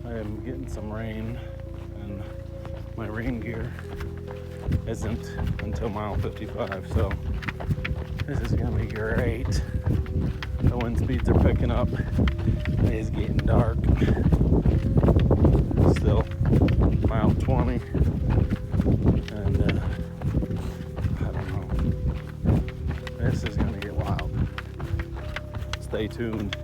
I am getting some rain, and my rain gear isn't until mile 55, so this is gonna be great. The wind speeds are picking up. It is getting dark. Still mile 20, and I don't know. This is gonna get wild. Stay tuned.